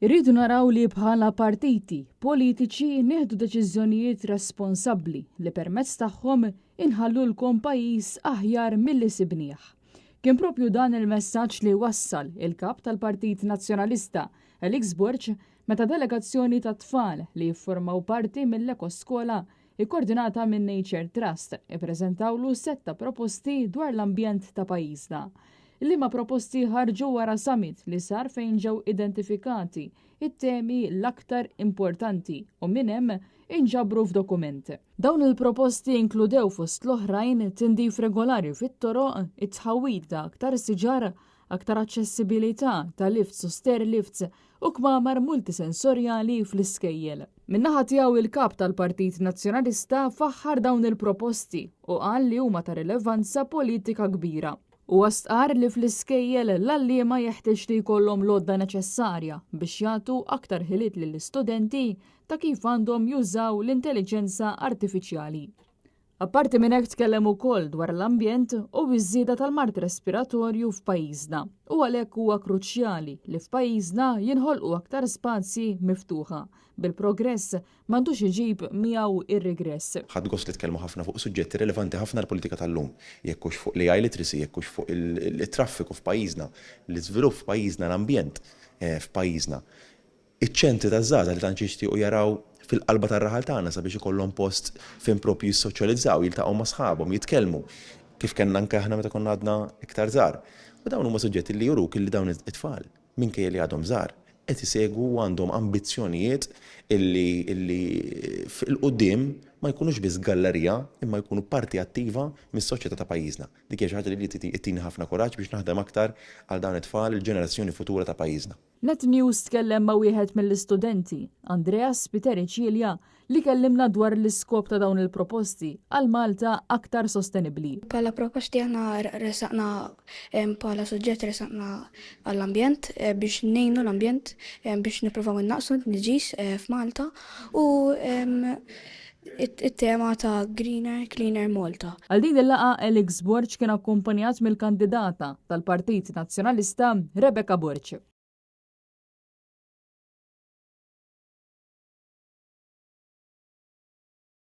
Irridu naraw li bħala partiti politiċi nieħdu deċiżjonijiet responsabbli li permezz tagħhom inħallulkom pajjiż aħjar milli sibnieh. Kien propju dan il-messaġġ li wassal il-kap tal-Partit Nazzjonalista Elix Burch meta delegazzjoni ta' tfal li jiffurmaw parti mill-ekoskola ikkoordinata minn Nature Trust ippreżentawlu setta proposti dwar l-ambjent ta' pajjiżna. Liema proposti ħarġu wara summit li sar fejn ġew identifikati it-temi l-aktar importanti u minn hemm inġabru f'dokument. Dawn il-proposti inkludew fost l-oħrajn tindif regolari fit-toroq, it-tħawwid ta' aktar siġar, aktar aċċessibilità ta' lifts u stairlifts u kmamar multisensorjali fl-iskejjel. Min-naħa tiegħu il-kap tal-Partit Nazzjonalista faħħar dawn il-proposti u qal li huma ta' rilevanza politika kbira. U għastqar li fl-iskejjel l-allima jeħtieġ li jkollhom l-odda neċessarja biex jagħtu aktar ħiliet lill-istudenti ta' kif għandhom jużaw l-intelligenza artifiċjali. Apparti minn hekk tkellem ukoll dwar l-ambjent u ż-żieda tal-mart respiratorju f'pajjiżna. U għalhekk huwa kruċjali li f'pajjiżna jinħolqu aktar spazji miftuħa. Bil-progress m'għandux iġib miegħu ir-regress. Ħadd gost li tkellmu ħafna fuq suġġetti rilevanti ħafna l-politika tal-lum. Jekk hux fuq l-AI literacy, jekk hux fuq il-traffiku f'pajjiżna, l-iżvilupp f'pajjiżna, l-ambjent f'pajjiżna. Iċ-ċentri taż-żgħażagħ li tant jixtiequ jaraw fil-qalba tar-raħal tagħna sabiex ikollhom post fejn propju jissoċjalizzaw, jiltaqgħu ma' sħabhom, jitkellmu kif kellna anke aħna meta konna għadna iktar żgħar. U dawn huma suġġetti li juruk li dawn it-tfal minkejja li għadhom żgħar qed isegwu għandhom ambizzjonijiet illi fil-qudiem ma jkunux biss gallerija imma jkunu parti attiva mis-soċjetà ta' pajjiżna. Dik hija xi ħaġa li titini ħafna kuraġġ biex naħdem aktar għal dawn it-tfal il-ġenerazzjoni futura ta' pajjiżna. Net News tkellem ma' wieħed mill-istudenti, Andreas Piteriċilja, li kellimna dwar l-iskop ta' dawn il-proposti għal Malta aktar sostenibbli. Pala proposti aħna resaqna pala suġġett resaqna għall-ambjent biex nejnu l-ambjent biex nippruvaw innaqsu n-niġis f'Malta u it-tema ta' Greener, Cleaner Malta. Għal din il-laqa Elix Burch kien akkumpanjat mill-kandidata tal-Partit Nazzjonalista Rebecca Burch.